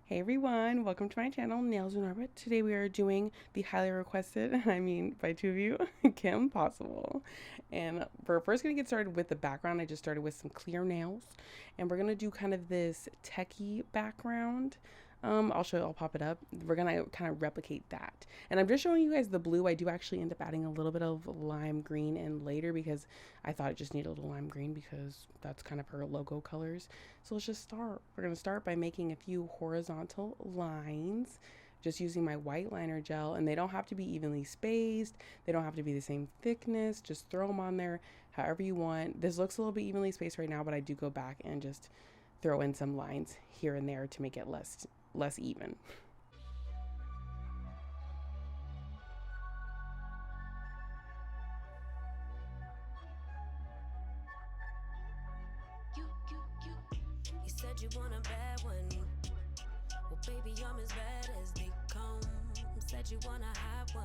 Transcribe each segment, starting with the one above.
Hey everyone, welcome to my channel, Nails and Orbit. Today we are doing the highly requested, I mean by two of you, Kim Possible. And we're first going to get started with the background. I just started with some clear nails. And we're going to do kind of this techie background. I'll pop it up. We're going to kind of replicate that. And I'm just showing you guys the blue. I do actually end up adding a little bit of lime green in later because I thought it just needed a little lime green because that's kind of her logo colors. So let's just start. We're going to start by making a few horizontal lines, just using my white liner gel, and they don't have to be evenly spaced. They don't have to be the same thickness. Just throw them on there however you want. This looks a little bit evenly spaced right now, but I do go back and just throw in some lines here and there to make it less even. You said you want a bad one. Well, baby, I'm as bad as they come. Said you want a hot one.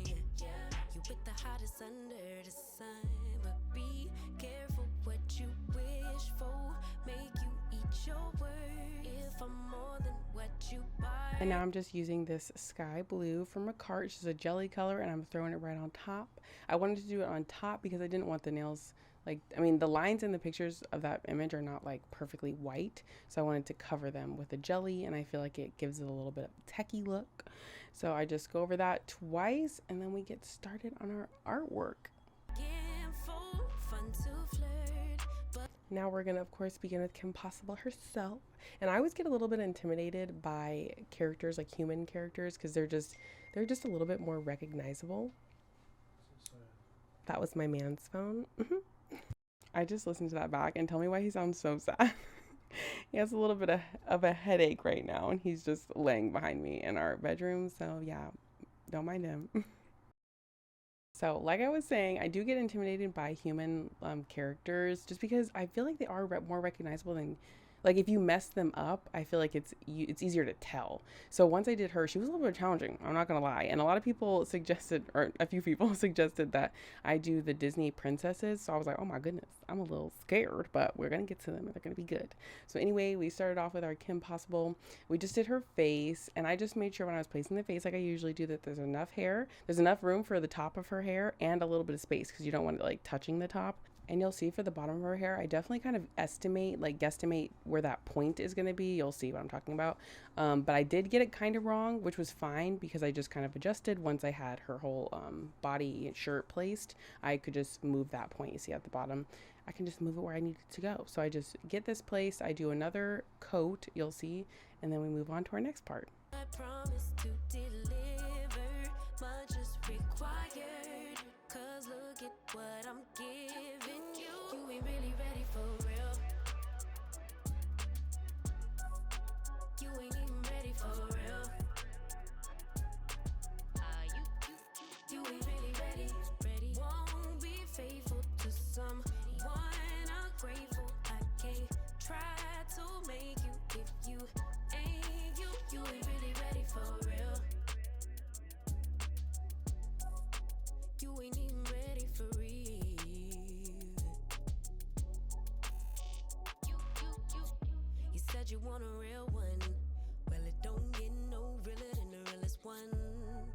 Yeah, you with the hottest under the sun. But be careful what you wish for. Make you eat your words. If I'm more than what you buy. And now I'm just using this sky blue from a cart. It's just a jelly color, and I'm throwing it right on top. I wanted to do it on top because I didn't want the nails, the lines in the pictures of that image are not like perfectly white. So I wanted to cover them with a jelly, and I feel like it gives it a little bit of a techie look. So I just go over that twice, and then we get started on our artwork. Now we're gonna, of course, begin with Kim Possible herself. And I always get a little bit intimidated by characters, like human characters, because they're just a little bit more recognizable. That was my man's phone. I just listened to that back, and tell me why he sounds so sad. He has a little bit of a headache right now, and he's just laying behind me in our bedroom. So yeah, don't mind him. So like I was saying, I do get intimidated by human characters just because I feel like they are more recognizable than, like, if you mess them up, I feel like it's easier to tell. So once I did her, she was a little bit challenging, I'm not gonna lie. And a lot of people suggested, or a few people suggested, that I do the Disney princesses. So I was like, oh my goodness, I'm a little scared, but we're gonna get to them and they're gonna be good. So anyway, we started off with our Kim Possible. We just did her face, and I just made sure when I was placing the face, like I usually do, that there's enough hair, there's enough room for the top of her hair and a little bit of space, because you don't want it like touching the top. And you'll see for the bottom of her hair, I definitely kind of guesstimate where that point is going to be. You'll see what I'm talking about. But I did get it kind of wrong, which was fine because I just kind of adjusted. Once I had her whole body shirt placed, I could just move that point you see at the bottom. I can just move it where I need it to go. So I just get this placed. I do another coat, you'll see, and then we move on to our next part. I promise to deliver, much is required. 'Cause look at what I'm giving you. You ain't really ready for real. You ain't even ready for real. You ain't really ready. Won't be faithful to someone ungrateful. I can't try to make you if you ain't you. You ain't really ready for real. You ain't even ready for real. You said you want a real one. Well, it don't get no realer than the realest one.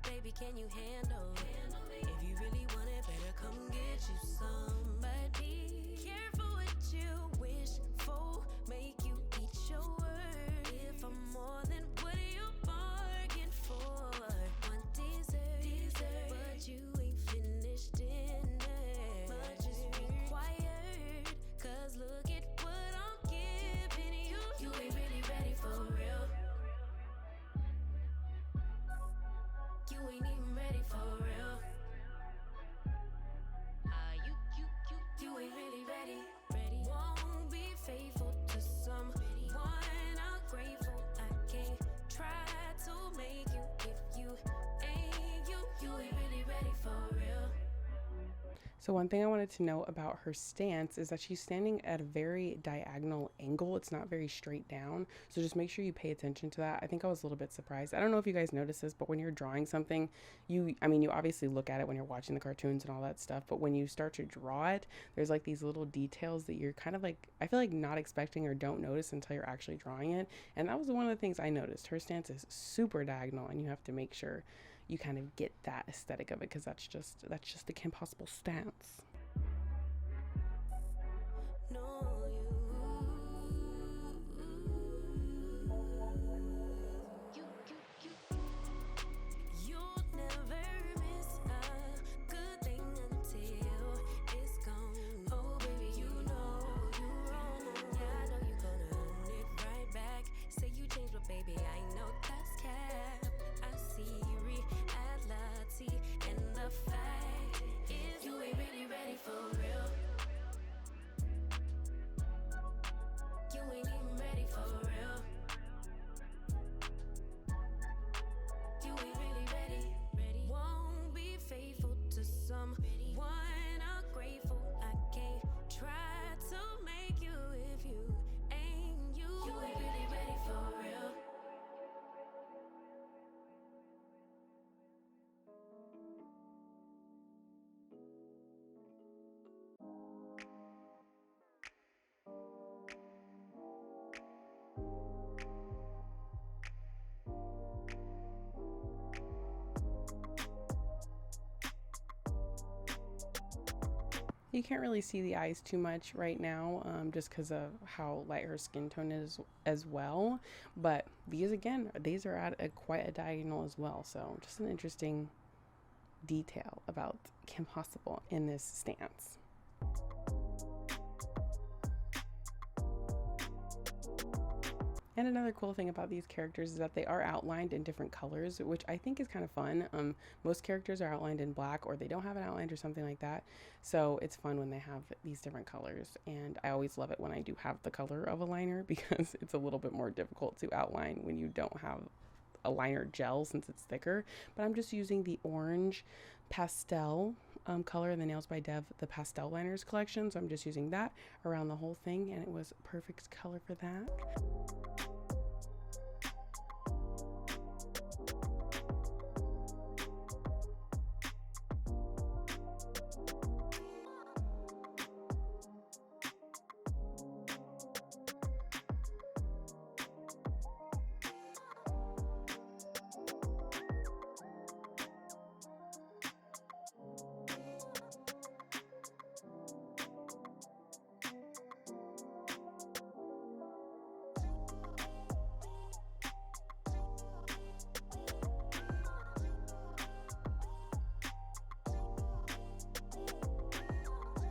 Baby, can you handle me? If you really want it, better come get you some. But be careful what you wish for. Make you eat your words. If I'm more than what you bargained for. One dessert, but you ain't finished dinner. Much is required. 'Cause look at what I'm giving you. You ain't really ready for real. You ain't even ready for So one thing I wanted to know about her stance is that she's standing at a very diagonal angle. It's not very straight down. So just make sure you pay attention to that. I think I was a little bit surprised. I don't know if you guys notice this, but when you're drawing something, I mean, you obviously look at it when you're watching the cartoons and all that stuff, but when you start to draw it, there's like these little details that you're kind of like, I feel like not expecting or don't notice until you're actually drawing it. And that was one of the things I noticed. Her stance is super diagonal, and you have to make sure you kind of get that aesthetic of it, because that's just the Kim Possible stance. No, you'll never miss a good thing until it's gone. Oh, baby, you know you wrong. Yeah, I know you gonna own it right back. Say you changed, but baby, I know that's cap. I see reality, and the fact is you ain't really ready for real. You ain't even ready for real. You ain't really ready. Won't be faithful to someone ungrateful. I can't try to make you if you ain't you. You ain't really ready for real. You can't really see the eyes too much right now, just because of how light her skin tone is as well. But these are at quite a diagonal as well. So just an interesting detail about Kim Possible in this stance. And another cool thing about these characters is that they are outlined in different colors, which I think is kind of fun. Most characters are outlined in black, or they don't have an outline or something like that. So it's fun when they have these different colors. And I always love it when I do have the color of a liner, because it's a little bit more difficult to outline when you don't have a liner gel, since it's thicker. But I'm just using the orange pastel color in the Nails by Dev, the Pastel Liners collection. So I'm just using that around the whole thing, and it was perfect color for that.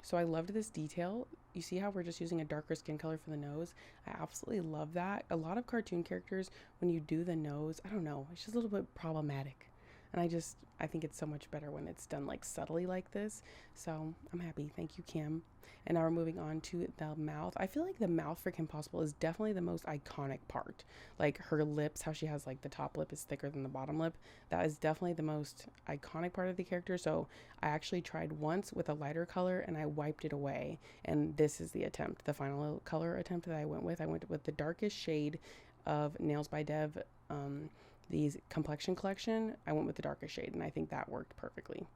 So I loved this detail. You see how we're just using a darker skin color for the nose? I absolutely love that. A lot of cartoon characters, when you do the nose, I don't know, it's just a little bit problematic. And I think it's so much better when it's done like subtly like this. So I'm happy. Thank you, Kim. And now we're moving on to the mouth. I feel like the mouth for Kim Possible is definitely the most iconic part. Like her lips, how she has like the top lip is thicker than the bottom lip. That is definitely the most iconic part of the character. So I actually tried once with a lighter color and I wiped it away. And this is the attempt, the final color attempt that I went with. I went with the darkest shade of Nails by Dev, these complexion collection. I went with the darkest shade, and I think that worked perfectly.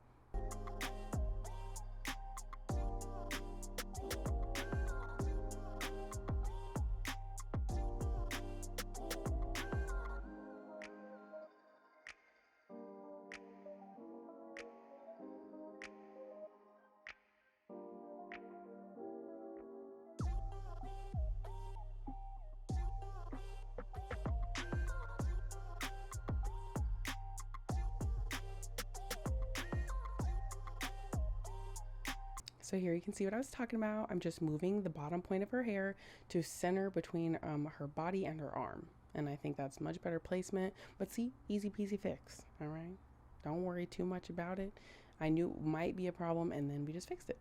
So here you can see what I was talking about. I'm just moving the bottom point of her hair to center between her body and her arm. And I think that's much better placement. But see, easy peasy fix, all right? Don't worry too much about it. I knew it might be a problem, and then we just fixed it.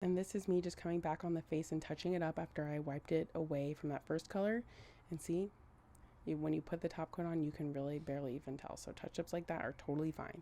And this is me just coming back on the face and touching it up after I wiped it away from that first color. And see, when you put the top coat on, you can really barely even tell. So touch-ups like that are totally fine.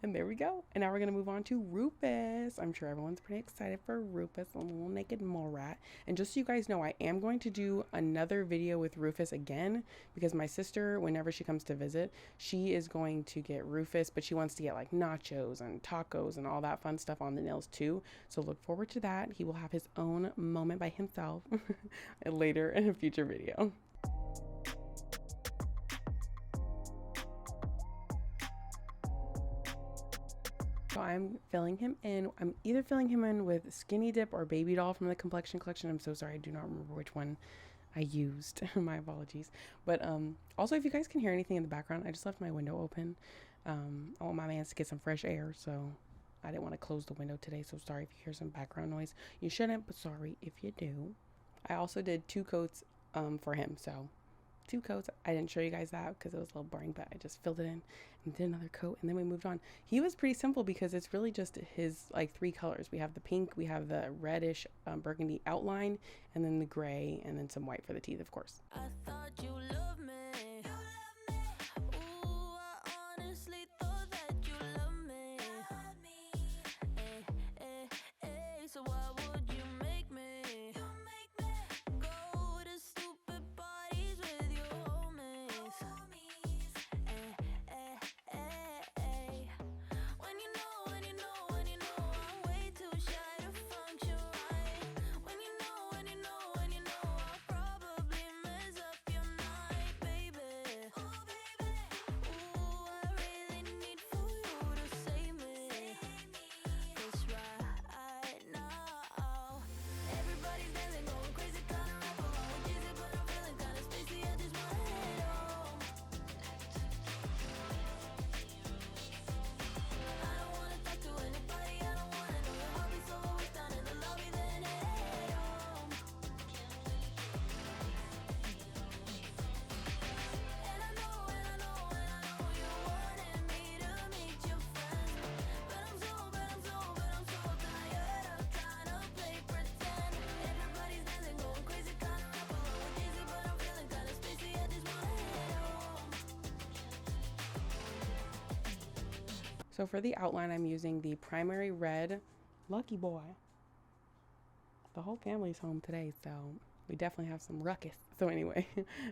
And there we go. And now we're going to move on to Rufus. I'm sure everyone's pretty excited for Rufus, a little naked mole rat. And just so you guys know, I am going to do another video with Rufus again because my sister, whenever she comes to visit, she is going to get Rufus, but she wants to get like nachos and tacos and all that fun stuff on the nails too. So look forward to that. He will have his own moment by himself later in a future video. So I'm filling him in. I'm either filling him in with Skinny Dip or Baby Doll from the Complexion Collection. I'm so sorry, I do not remember which one I used. My apologies. But also, if you guys can hear anything in the background, I just left my window open. I want my man to get some fresh air, so I didn't want to close the window today. So sorry if you hear some background noise. You shouldn't, but sorry if you do. I also did 2 coats for him, so 2 coats. I didn't show you guys that because it was a little boring, but I just filled it in and did another coat, and then we moved on. He was pretty simple because it's really just his like 3 colors. We have the pink, we have the reddish burgundy outline, and then the gray, and then some white for the teeth, of course. I thought you loved me. Ooh, I honestly thought that you loved me. So why would you make me go to stupid parties with your homies? When you know I'm way too shy to function right. When you know I'll probably mess up your night, baby. Ooh, I really need for you to save me. 'Cause right now, everybody's dancing, going crazy, kinda rap along with Jeezy, but I'm feeling kinda spacey. I just wanna head home. I don't wanna talk to anybody, I don't wanna know your hobbies, so I'll wait down in the lobby, then head home. And I know you wanted me to meet your friends, but I'm so tired of trying to play pretend. Everybody's dancing, going crazy, kinda rap along with Jeezy, but I'm feeling kinda spacey. I just wanna head home. So for the outline, I'm using the primary red Lucky Boy. The whole family's home today, so we definitely have some ruckus. So anyway,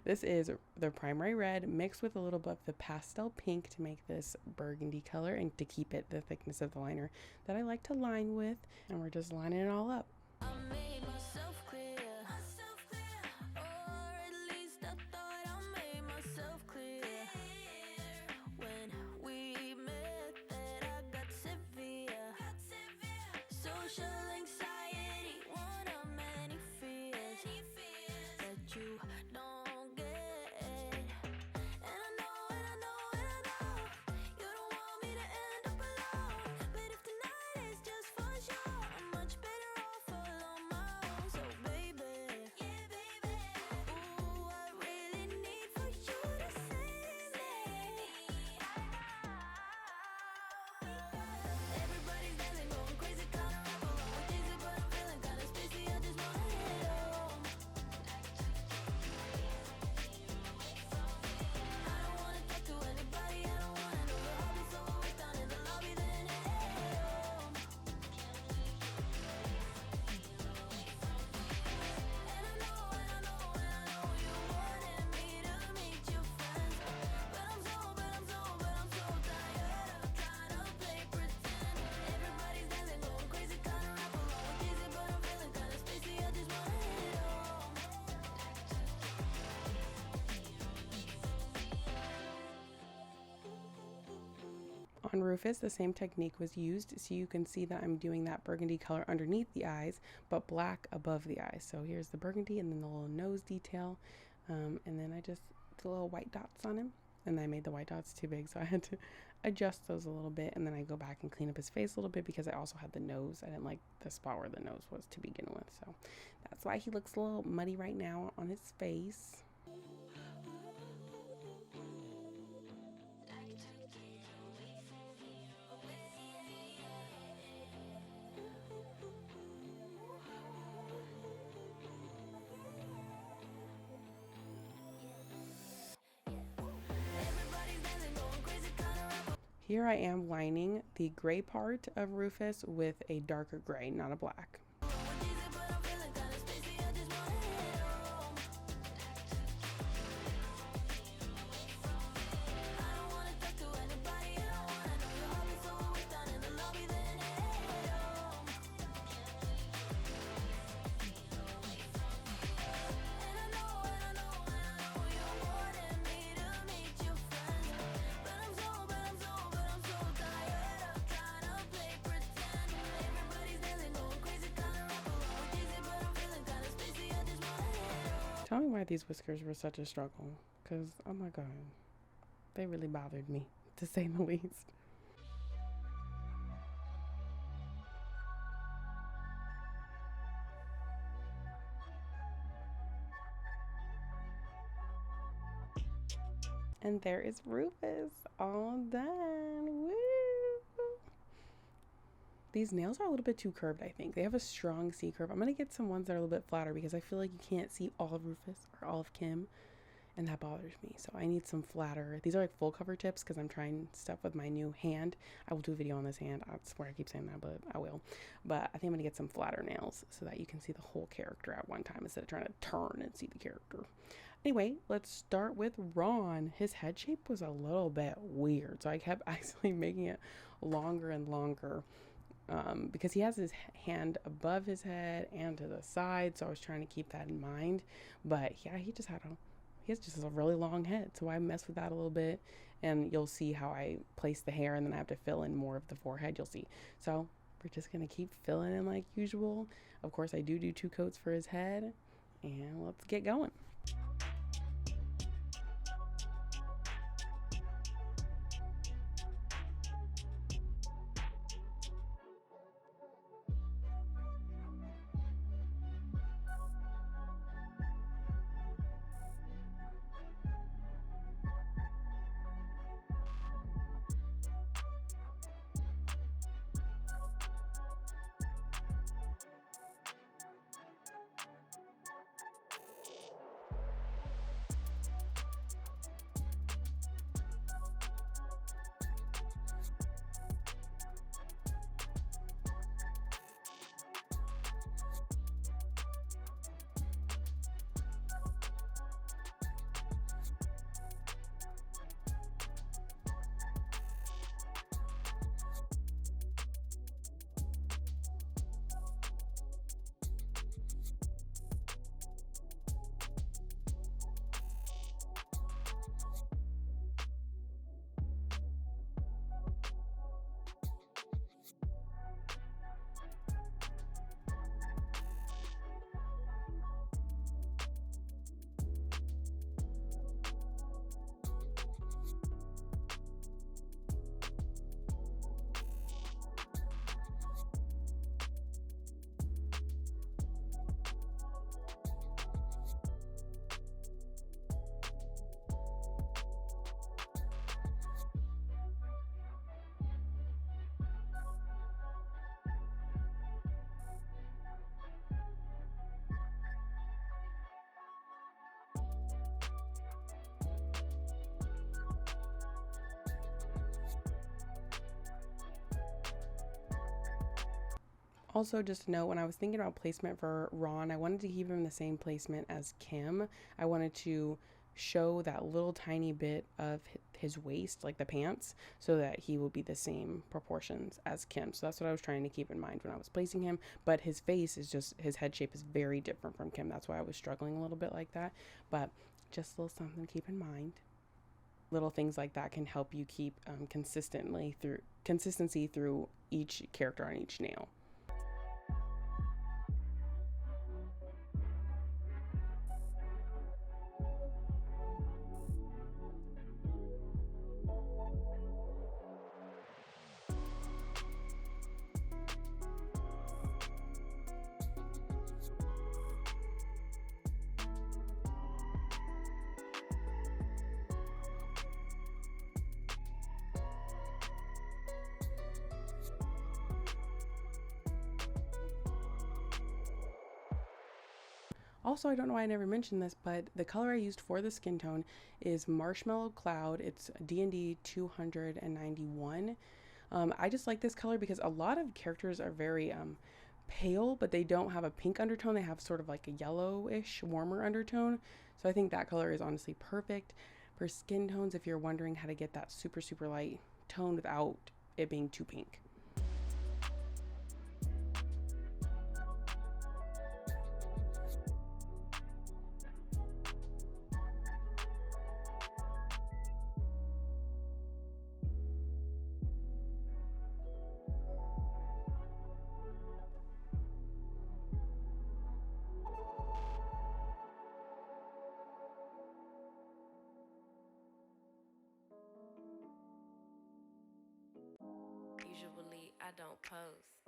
this is the primary red mixed with a little bit of the pastel pink to make this burgundy color and to keep it the thickness of the liner that I like to line with. And we're just lining it all up. I made myself clear, or at least I thought I made myself clear. When we met, that I got severe social anxiety, one of many fears that you don't get. And I know you don't want me to end up alone, but if tonight is just for sure, I'm much better off all on my own. So baby, ooh, I really need for you to save me. Everybody's dancing, going crazy, kinda rap along with Jeezy, but I'm feeling kinda spacey. I just wanna head home. I don't wanna talk to anybody, I don't wanna know your hobbies, so I'll wait down in the lobby, then head home. And I know you wanted me to meet your friends, but I'm so tired of trying to play pretend. Everybody's dancing, going crazy, kinda rap along with Jeezy, but I'm feeling kinda spacey. I just wanna head home. On Rufus, the same technique was used, so you can see that I'm doing that burgundy color underneath the eyes, but black above the eyes. So here's the burgundy and then the little nose detail, and then I just did little white dots on him, and I made the white dots too big, so I had to adjust those a little bit, and then I go back and clean up his face a little bit because I also had the nose. I didn't like the spot where the nose was to begin with, so that's why he looks a little muddy right now on his face. Here I am lining the gray part of Rufus with a darker gray, not a black. Tell me why these whiskers were such a struggle, because, oh my god, they really bothered me, to say the least. And there is Rufus, all done. Woo! These nails are a little bit too curved, I think. They have a strong C curve. I'm going to get some ones that are a little bit flatter because I feel like you can't see all of Rufus or all of Kim, and that bothers me. So I need some flatter. These are like full cover tips because I'm trying stuff with my new hand. I will do a video on this hand. I swear I keep saying that, but I will. But I think I'm going to get some flatter nails so that you can see the whole character at one time instead of trying to turn and see the character. Anyway, let's start with Ron. His head shape was a little bit weird, so I kept actually making it longer and longer because he has his hand above his head and to the side, so I was trying to keep that in mind. But yeah, he has just a really long head, so I messed with that a little bit, and you'll see how I place the hair, and then I have to fill in more of the forehead. You'll see. So we're just gonna keep filling in like usual. Of course, I do 2 coats for his head, and let's get going. Also, just to note, when I was thinking about placement for Ron, I wanted to keep him the same placement as Kim. I wanted to show that little tiny bit of his waist, like the pants, so that he will be the same proportions as Kim. So that's what I was trying to keep in mind when I was placing him. But his face is just, his head shape is very different from Kim. That's why I was struggling a little bit like that. But just a little something to keep in mind. Little things like that can help you keep consistency through each character on each nail. Also, I don't know why I never mentioned this, but the color I used for the skin tone is Marshmallow Cloud. It's DND 291. I just like this color because a lot of characters are very pale, but they don't have a pink undertone. They have sort of like a yellowish, warmer undertone. So I think that color is honestly perfect for skin tones if you're wondering how to get that super, super light tone without it being too pink. Usually I don't post.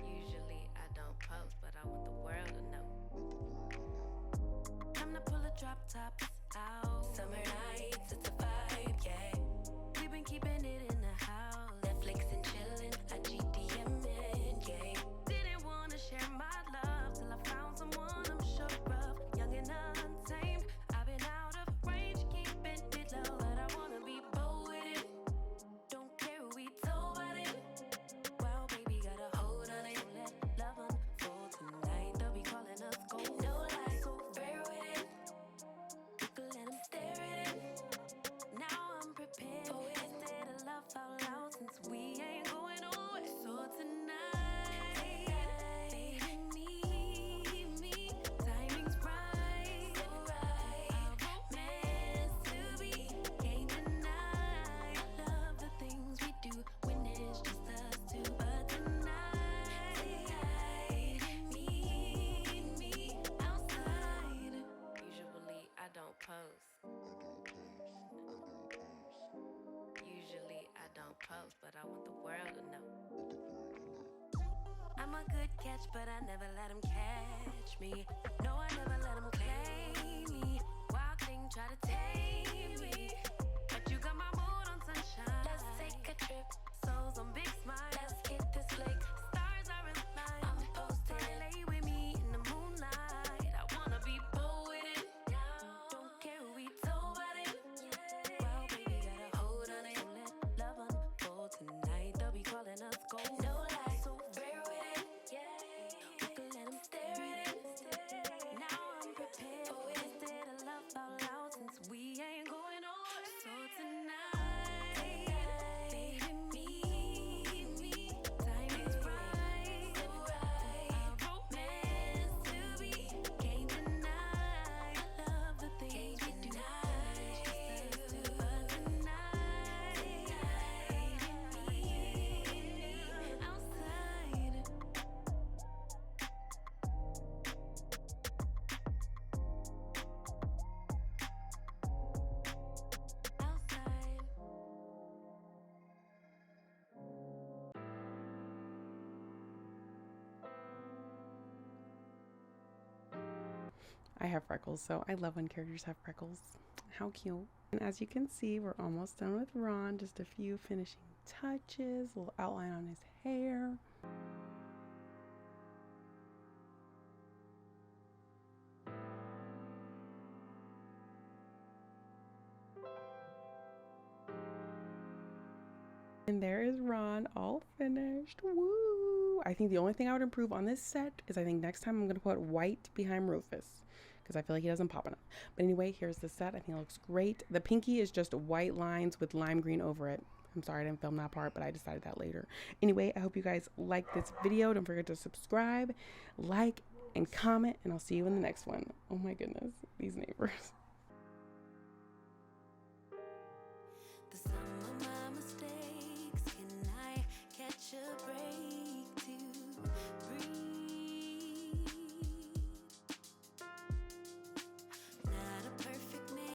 Usually I don't post, but I want the world to know. Time to pull a drop top out. Summer nights, it's a vibe, yeah. We've been keeping it in the house. Netflix and chillin', I GDM'in', yeah. Didn't wanna share my love till I found someone I'm sure of. Young and untamed, I've been out of range, keeping it low, but I wanna be bold with it. Don't care who we told about it. Wow, baby, got a hold on it. Let love unfold tonight. They'll be calling us gold. No lies, so fair with it. You can let them stare at it. Now I'm prepared. Oh, instead of love out loud, since we ain't going nowhere. So tonight, baby, meet me. Timing's right, so right. Our romance to be, can't deny. Love the things we do when it's just us two. But tonight, meet me outside. Usually I don't post. Usually I don't post, but I want the world to know. I'm a good catch, but I never let him catch me. No, I never let him claim me. Wild thing try to tame me, but you got my mood on sunshine. Let's take a trip, souls on big smile. Let's hit this lake, stars are in line. I'm posted, lay with me in the moonlight. I wanna be bold with it. Don't care who we told about it. Wow, baby, got a hold on it. Let love unfold tonight. They'll be calling us gold. No lies, so fair with it. You can let them stare at it. Now I'm prepared. Oh, instead of love out loud, since we ain't going nowhere. So tonight, baby, meet me. Timing's right, so right. Our romance to be, can't deny. Love the things we do. But tonight, meet me outside. Outside. I have freckles, so I love when characters have freckles. How cute. And as you can see, we're almost done with Ron. Just a few finishing touches, a little outline on his hair. And there is Ron, all finished. Woo! I think the only thing I would improve on this set is I think next time I'm going to put white behind Rufus because I feel like he doesn't pop enough. But anyway, here's the set. I think it looks great. The pinky is just white lines with lime green over it. I'm sorry I didn't film that part, but I decided that later. Anyway, I hope you guys like this video. Don't forget to subscribe, like, and comment, and I'll see you in the next one. Oh my goodness, these neighbors. The sum of my mistakes, can I catch up